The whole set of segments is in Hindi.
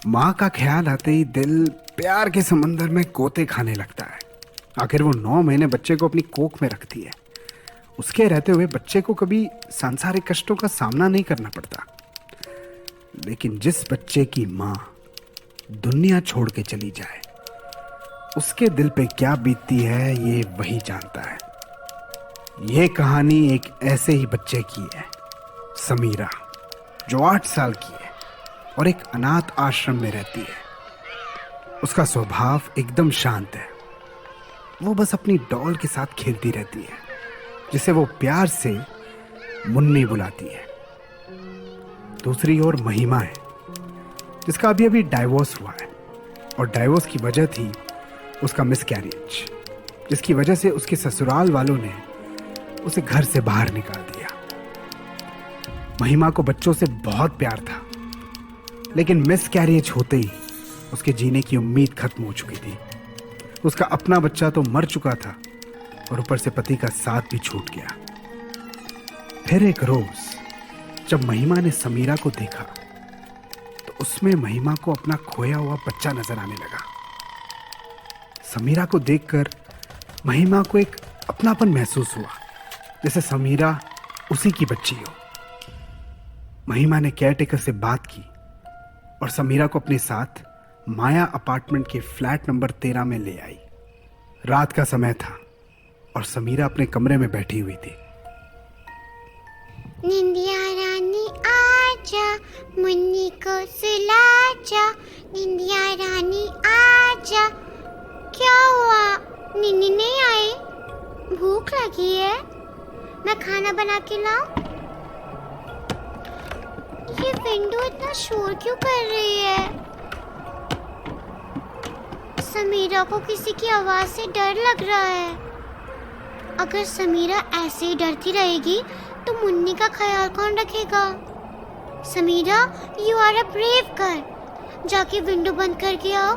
माँ का ख्याल आते ही दिल प्यार के समंदर में गोते खाने लगता है। आखिर वो 9 महीने बच्चे को अपनी कोख में रखती है। उसके रहते हुए बच्चे को कभी सांसारिक कष्टों का सामना नहीं करना पड़ता। लेकिन जिस बच्चे की माँ दुनिया छोड़ के चली जाए, उसके दिल पे क्या बीतती है ये वही जानता है। ये कहानी एक ऐसे ही बच्चे की है, समीरा, जो 8 साल की है और एक अनाथ आश्रम में रहती है। उसका स्वभाव एकदम शांत है। वो बस अपनी डॉल के साथ खेलती रहती है, जिसे वो प्यार से मुन्नी बुलाती है। दूसरी ओर महिमा है, जिसका अभी अभी डाइवोर्स हुआ है और डाइवोर्स की वजह थी उसका मिसकैरेज, जिसकी वजह से उसके ससुराल वालों ने उसे घर से बाहर निकाल दिया। महिमा को बच्चों से बहुत प्यार था, लेकिन मिसकैरेज होते ही उसके जीने की उम्मीद खत्म हो चुकी थी। उसका अपना बच्चा तो मर चुका था और ऊपर से पति का साथ भी छूट गया। फिर एक रोज जब महिमा ने समीरा को देखा तो उसमें महिमा को अपना खोया हुआ बच्चा नजर आने लगा। समीरा को देखकर महिमा को एक अपनापन महसूस हुआ, जैसे समीरा उसी की बच्ची हो। महिमा ने केयरटेकर से बात की और समीरा को अपने साथ माया अपार्टमेंट के फ्लैट नंबर 13 में ले आई। रात का समय था और समीरा अपने कमरे में बैठी हुई थी। निंदिया रानी आजा, मुन्नी को सुला जा, निंदिया रानी आजा। क्या हुआ, निन्नी नहीं आई? भूख लगी है, मैं खाना बना के लाऊं? ये विंडो इतना शोर क्यों कर रही है? समीरा को किसी की आवाज से डर लग रहा है। अगर समीरा ऐसे ही डरती रहेगी तो मुन्नी का ख्याल कौन रखेगा? Samira, you are a brave girl, जाके विंडो बंद करके आओ,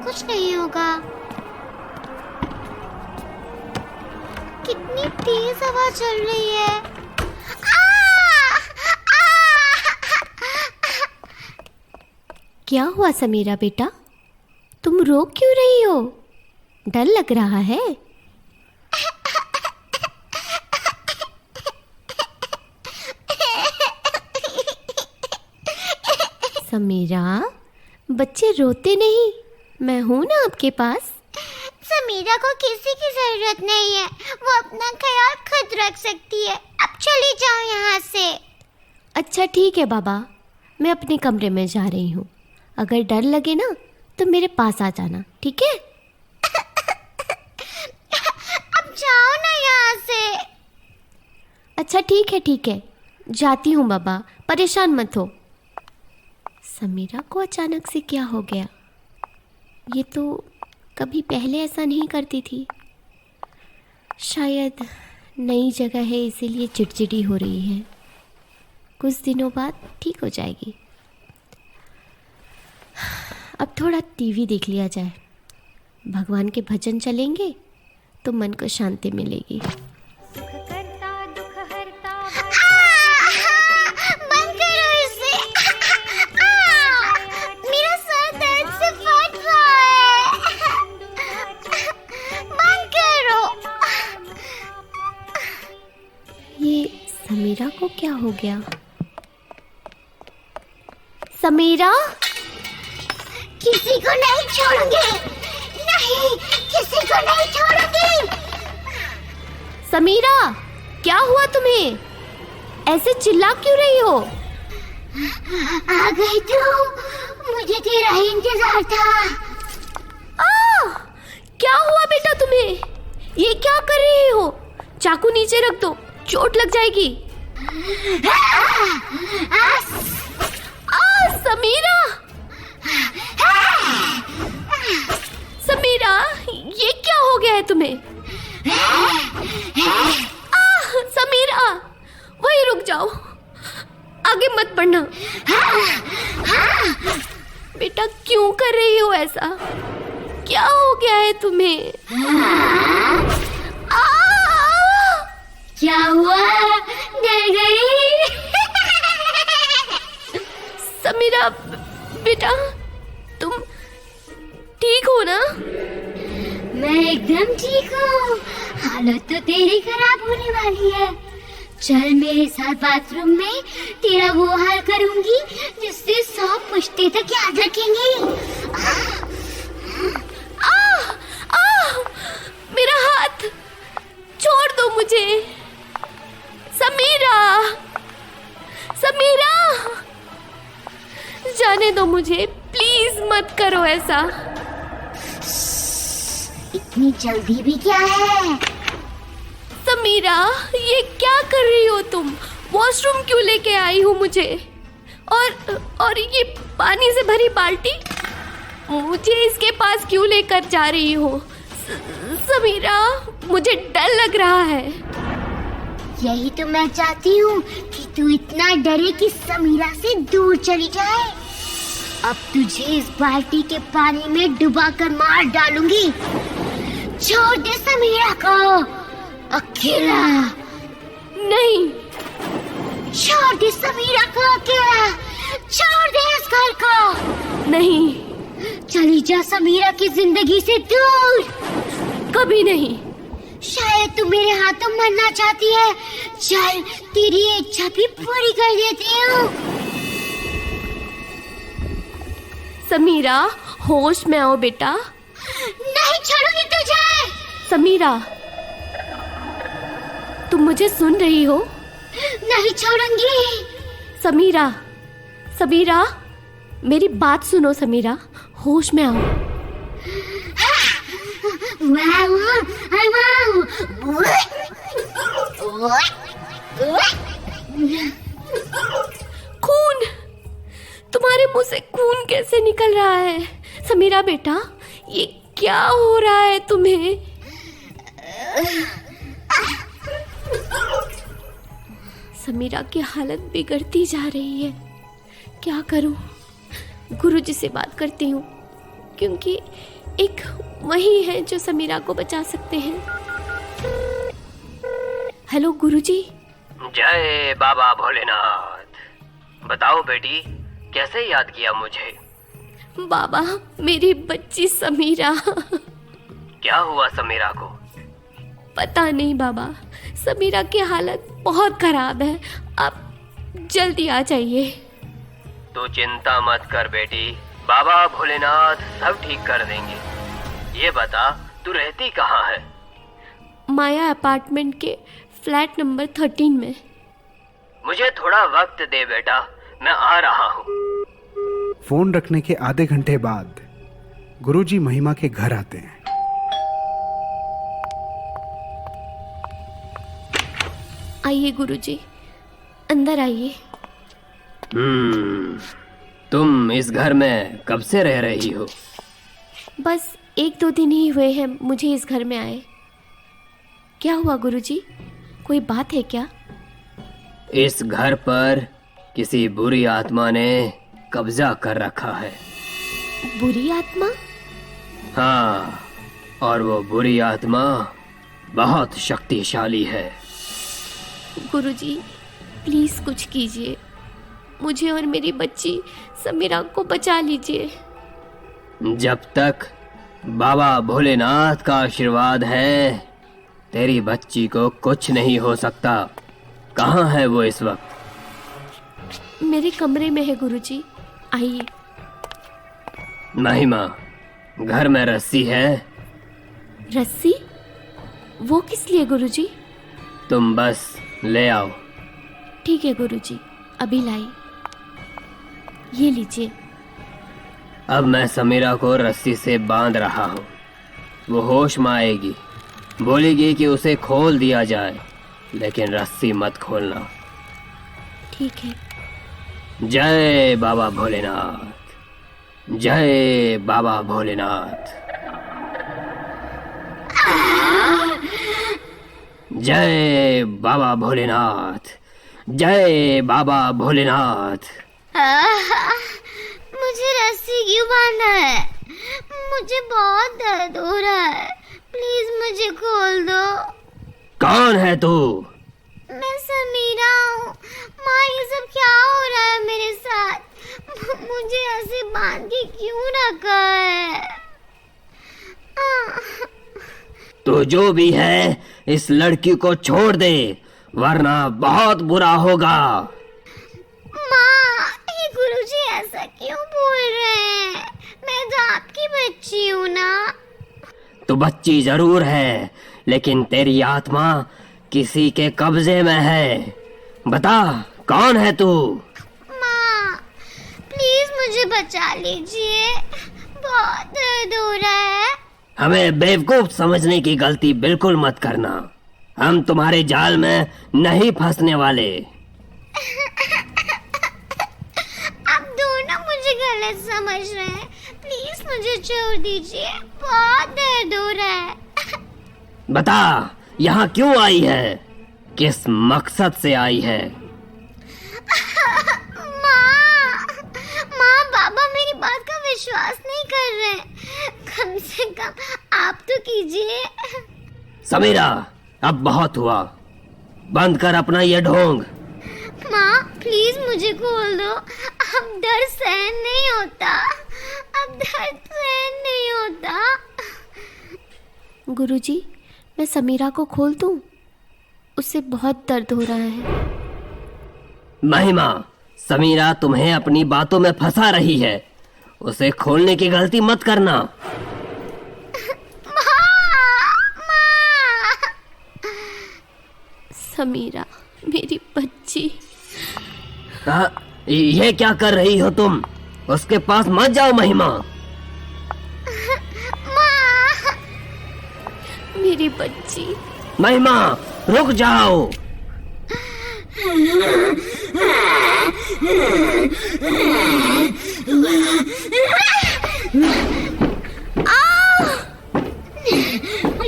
कुछ नहीं होगा। कितनी तेज हवा चल रही है। क्या हुआ समीरा बेटा, तुम रो क्यों रही हो? डर लग रहा है? समीरा, बच्चे रोते नहीं, मैं हूं ना आपके पास। समीरा को किसी की जरूरत नहीं है, वो अपना ख्याल खुद रख सकती है। अब चली जाओ यहाँ से। अच्छा ठीक है बाबा, मैं अपने कमरे में जा रही हूँ। अगर डर लगे ना तो मेरे पास आ जाना, ठीक है? अब जाओ ना यहाँ से। अच्छा ठीक है, जाती हूँ बाबा, परेशान मत हो। समीरा को अचानक से क्या हो गया? ये तो कभी पहले ऐसा नहीं करती थी। शायद नई जगह है इसीलिए चिड़चिड़ी हो रही है। कुछ दिनों बाद ठीक हो जाएगी। अब थोड़ा टीवी देख लिया जाए, भगवान के भजन चलेंगे तो मन को शांति मिलेगी। बंद करो इसे। मेरा सर दर्द से फट रहा है। बंद करो। ये समीरा को क्या हो गया? समीरा, किसी को नहीं छोड़ूंगी, नहीं, किसी को नहीं छोड़ूंगी। समीरा, क्या हुआ तुम्हें? ऐसे चिल्ला क्यों रही हो? आ गई तू, मुझे तेरा ही इंतजार था। क्या हुआ बेटा तुम्हें? ये क्या कर रही हो? चाकू नीचे रख दो, चोट लग जाएगी। समीरा, समीरा, ये क्या हो गया है तुम्हें? समीरा, वहीं रुक जाओ, आगे मत बढ़ना। बेटा क्यों कर रही हो ऐसा? क्या हो गया है तुम्हें? क्या हुआ, डर गई? समीरा बेटा, ठीक हो ना? मैं एकदम ठीक हूँ। हालत तो तेरी खराब होने वाली है। चल मेरे साथ बाथरूम में, तेरा वो हाल करूंगी जिससे 100 पुश्ते तक याद रखेंगी। मेरा हाथ छोड़ दो मुझे। समीरा, समीरा, जाने दो मुझे, प्लीज मत करो ऐसा। इतनी जल्दी भी क्या है? समीरा, ये क्या कर रही हो तुम? वॉशरूम क्यों लेके आई हो मुझे? और ये पानी से भरी बाल्टी मुझे इसके पास क्यों लेकर जा रही हो? समीरा, मुझे डर लग रहा है। यही तो मैं चाहती हूँ कि तू इतना डरे कि समीरा से दूर चली जाए। अब तुझे इस बाल्टी के पानी में डुबा कर मार डालूंगी। छोड़ दे समीरा को अकेला। नहीं, छोड़ दे समीरा को अकेला। छोड़ दे इस घर को। नहीं, चली जा समीरा की जिंदगी से दूर। कभी नहीं। शायद तू मेरे हाथों मरना चाहती है। चल तेरी इच्छा भी पूरी कर देती हूँ। समीरा, होश में आओ बेटा। नहीं छोड़ूंगी तुझे। समीरा, तुम मुझे सुन रही हो? नहीं छोड़ूंगी। समीरा, समीरा, मेरी बात सुनो समीरा, होश में आओ। खून, तुम्हारे मुंह से खून कैसे निकल रहा है? समीरा बेटा, ये क्या हो रहा है तुम्हें? समीरा की हालत बिगड़ती जा रही है। क्या करूं? गुरुजी से बात करती हूँ, क्योंकि एक वही है जो समीरा को बचा सकते हैं। हेलो गुरुजी। जय बाबा भोलेनाथ। बताओ बेटी, कैसे याद किया मुझे? बाबा, मेरी बच्ची समीरा। क्या हुआ समीरा को? पता नहीं बाबा, समीरा की हालत बहुत खराब है। आप जल्दी आ जाइए। तू चिंता मत कर बेटी, बाबा भोलेनाथ सब ठीक कर देंगे। ये बता, तू रहती कहाँ है? माया अपार्टमेंट के फ्लैट नंबर 13 में। मुझे थोड़ा वक्त दे बेटा, मैं आ रहा हूँ। फोन रखने के आधे घंटे बाद गुरुजी महिमा के घर आते हैं। आइए गुरुजी, अंदर आइए। तुम इस घर में कब से रह रही हो? बस 1-2 दिन ही हुए हैं मुझे इस घर में आए। क्या हुआ गुरुजी, कोई बात है क्या? इस घर पर किसी बुरी आत्मा ने कब्जा कर रखा है। बुरी आत्मा? हाँ, और वो बुरी आत्मा बहुत शक्तिशाली है। गुरुजी, प्लीज कुछ कीजिए, मुझे और मेरी बच्ची समीरा को बचा लीजिए। जब तक बाबा भोलेनाथ का आशीर्वाद है, तेरी बच्ची को कुछ नहीं हो सकता। कहाँ है वो इस वक्त? मेरे कमरे में है गुरुजी, आइए। महिमा, घर में रस्सी है? रस्सी? वो किस लिए गुरुजी? तुम बस ले आओ। ठीक है गुरुजी, अभी लाई। ये लीजिए। अब मैं समीरा को रस्सी से बांध रहा हूँ। वो होश में आएगी, बोलेगी कि उसे खोल दिया जाए, लेकिन रस्सी मत खोलना। ठीक है। जय बाबा भोलेनाथ, जय बाबा भोलेनाथ, जय बाबा भोलेनाथ, जय बाबा भोलेनाथ। मुझे रस्सी क्यों बांधा है? मुझे बहुत दर्द हो रहा है। प्लीज मुझे खोल दो। कौन है तू? मैं समीरा हूँ। माँ, ये सब क्या हो रहा है मेरे साथ? मुझे ऐसे बांध के क्यों रखा है? तो जो भी है इस लड़की को छोड़ दे, वरना बहुत बुरा होगा। माँ, ये गुरुजी ऐसा क्यों बोल रहे हैं? मैं तो आपकी बच्ची हूँ ना। तो बच्ची जरूर है, लेकिन तेरी आत्मा किसी के कब्जे में है। बता, कौन है तू? माँ, प्लीज मुझे बचा लीजिए, बहुत दर्द हो रहा है। हमें बेवकूफ समझने की गलती बिल्कुल मत करना। हम तुम्हारे जाल में नहीं फंसने वाले। आप दोनों मुझे गलत समझ रहे हैं। प्लीज मुझे छोड़ दीजिए, बहुत दर्द हो रहा है। बता, यहाँ क्यों आई है? किस मकसद से आई है? माँ, बाबा मेरी बात का विश्वास नहीं कर रहे। कम से कम आप तो कीजिए। समीरा, अब बहुत हुआ। बंद कर अपना ये ढोंग। माँ, प्लीज मुझे खोल दो। अब डर सहन नहीं होता, अब दर्द सहन नहीं होता। गुरुजी, मैं समीरा को खोल दूं? उसे बहुत दर्द हो रहा है। महिमा, समीरा तुम्हें अपनी बातों में फंसा रही है। उसे खोलने की गलती मत करना। समीरा, मेरी बच्ची। ये क्या कर रही हो तुम? उसके पास मत जाओ महिमा। मेरी बच्ची। महिमा, रुक जाओ।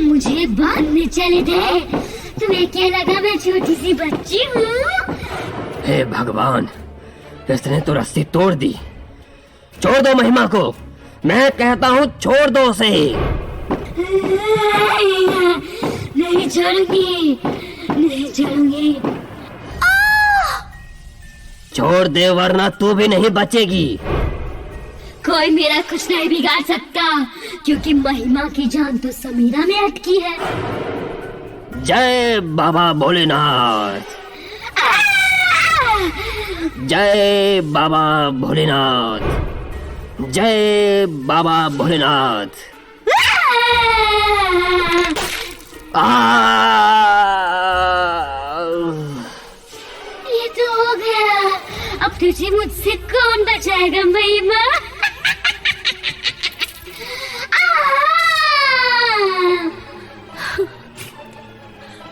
मुझे बांधने चले थे। तुम्हें क्या लगा मैं छोटी सी बच्ची हूँ? हे भगवान, इसने तो रस्सी तोड़ दी। छोड़ दो महिमा को। मैं कहता हूँ छोड़ दो उसे। नहीं छोड़ूंगी, नहीं छोड़ूंगी। छोड़ दे, वरना तू भी नहीं बचेगी। कोई मेरा कुछ नहीं बिगाड़ सकता, क्योंकि महिमा की जान तो समीरा में अटकी है। जय बाबा भोलेनाथ, जय बाबा भोलेनाथ, जय बाबा भोलेनाथ। ये तो हो गया। अब तुझे मुझसे कौन बचाएगा महिमा?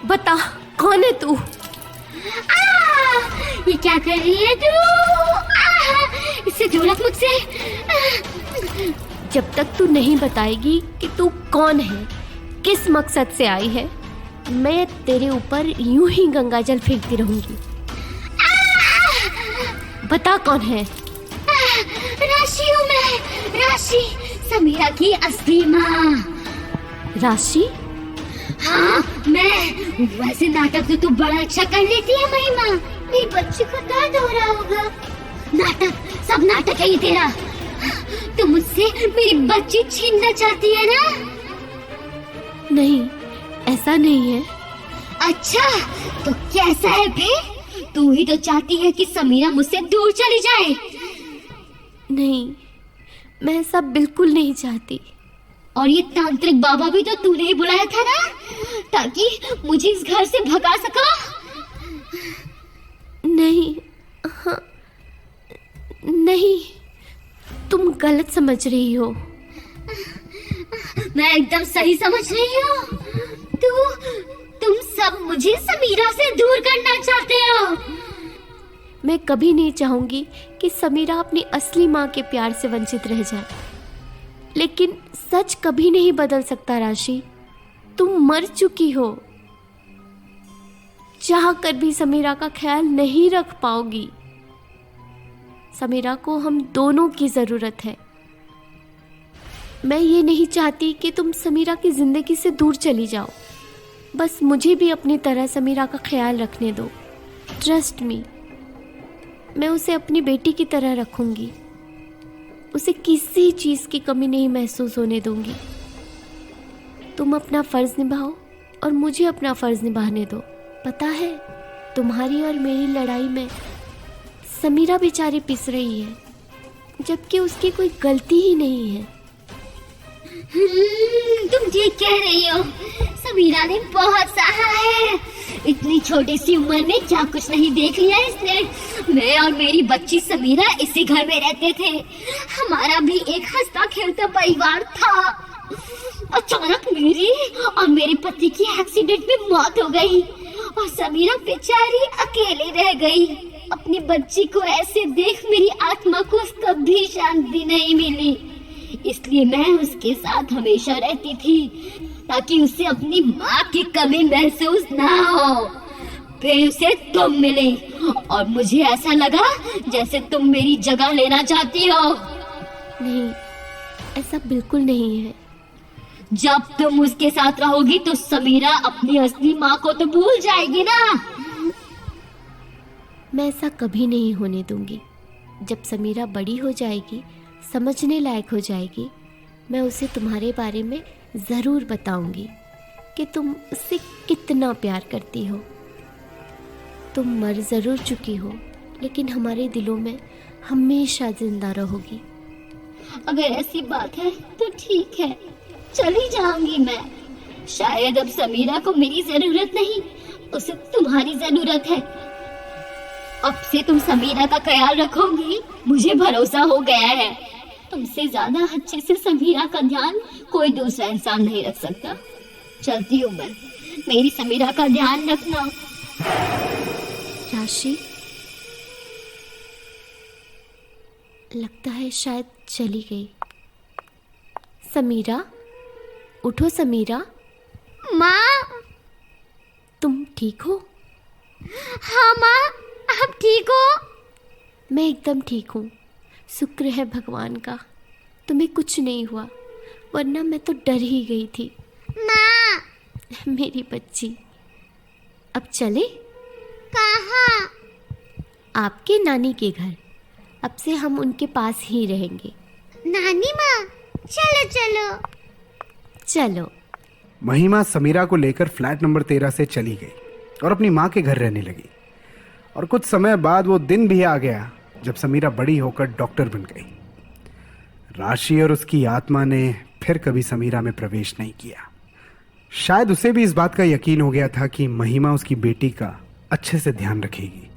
बता, कौन है तू? ये क्या कर रही है तू? इससे दूर रख मुझसे। जब तक तू नहीं बताएगी कि तू कौन है, किस मकसद से आई है, मैं तेरे ऊपर यूं ही गंगाजल फेंकती रहूंगी। बता कौन है? राशि हूँ मैं, राशि, समीरा की असली माँ। राशि? हाँ, मैं। वैसे नाटक तो तू बड़ा अच्छा कर लेती है महिमा। मेरी बच्ची को दर्द हो रहा होगा। नाटक, सब नाटक है ये तेरा। तू मुझसे मेरी बच्ची छीनना चाहती है ना? नहीं, ऐसा नहीं है। अच्छा, तो कैसा है फिर? तू ही तो चाहती है कि समीरा मुझसे दूर चली जाए। नहीं, मैं ऐसा बिल्कुल नहीं चाहती। और ये तांत्रिक बाबा भी तो तूने ही बुलाया था ना, ताकि मुझे इस घर से भगा सको? नहीं, हाँ, नहीं, तुम गलत समझ रही हो। मैं एकदम सही समझ रही हूँ। तुम सब मुझे समीरा से दूर करना चाहते हो। मैं कभी नहीं चाहूंगी कि समीरा अपनी असली माँ के प्यार से वंचित रह जाए, लेकिन सच कभी नहीं बदल सकता राशि। तुम मर चुकी हो। चाह कर भी समीरा का ख्याल नहीं रख पाओगी। समीरा को हम दोनों की जरूरत है। मैं ये नहीं चाहती कि तुम समीरा की जिंदगी से दूर चली जाओ। बस मुझे भी अपनी तरह समीरा का ख्याल रखने दो। ट्रस्ट मी, मैं उसे अपनी बेटी की तरह रखूंगी। उसे किसी चीज की कमी नहीं महसूस होने दूंगी। तुम अपना फ़र्ज़ निभाओ और मुझे अपना फ़र्ज़ निभाने दो। पता है, तुम्हारी और मेरी लड़ाई में समीरा बेचारी पिस रही है, जबकि उसकी कोई गलती ही नहीं है। तुम ठीक कह रही हो। समीरा ने बहुत सहा है। इतनी छोटी सी उम्र में क्या कुछ नहीं देख लिया इसने। मैं और मेरी बच्ची समीरा इसी घर में रहते थे। हमारा भी एक हंसता खेलता परिवार था। अचानक मेरी और मेरे पति की एक्सीडेंट में मौत हो गई और समीरा बेचारी अकेली रह गई। अपनी बच्ची को ऐसे देख मेरी आत्मा को कभी शांति नहीं मिली। इसलिए मैं उसके साथ हमेशा रहती थी ताकि उसे अपनी माँ की कमी महसूस ना हो। फिर उसे तुम मिले और मुझे ऐसा लगा जैसे तुम मेरी जगह लेना चाहती हो। नहीं, ऐसा बिल्कुल नहीं है। जब तुम उसके साथ रहोगी तो समीरा अपनी असली माँ को तो भूल जाएगी ना। मैं ऐसा कभी नहीं होने दूंगी। जब समीरा बड़ी हो जाएगी, समझने लायक हो जाएगी, मैं उसे तुम्हारे बारे में ज़रूर बताऊंगी कि तुम उससे कितना प्यार करती हो। तुम मर ज़रूर चुकी हो, लेकिन हमारे दिलों में हमेशा जिंदा रहोगी। अगर ऐसी बात है तो ठीक है, चली जाऊंगी मैं। शायद अब समीरा को मेरी जरूरत नहीं, उसे तुम्हारी जरूरत है। अब से तुम समीरा का ख्याल रखोगी, मुझे भरोसा हो गया है। तुमसे ज्यादा अच्छे से समीरा का ध्यान कोई दूसरा इंसान नहीं रख सकता। चलती हूँ मैं, मेरी समीरा का ध्यान रखना। राशि, लगता है शायद चली गई। समीरा, उठो समीरा। माँ। तुम ठीक हो? हाँ माँ, आप ठीक हो? मैं एकदम ठीक हूँ, शुक्र है भगवान का। तुम्हें कुछ नहीं हुआ, वरना मैं तो डर ही गई थी। माँ। मेरी बच्ची, अब चले? कहाँ? आपके नानी के घर। अब से हम उनके पास ही रहेंगे। नानी माँ, चलो चलो। चलो। महिमा समीरा को लेकर फ्लैट नंबर 13 से चली गई और अपनी माँ के घर रहने लगी। और कुछ समय बाद वो दिन भी आ गया जब समीरा बड़ी होकर डॉक्टर बन गई। राशि और उसकी आत्मा ने फिर कभी समीरा में प्रवेश नहीं किया। शायद उसे भी इस बात का यकीन हो गया था कि महिमा उसकी बेटी का अच्छे से ध्यान रखेगी।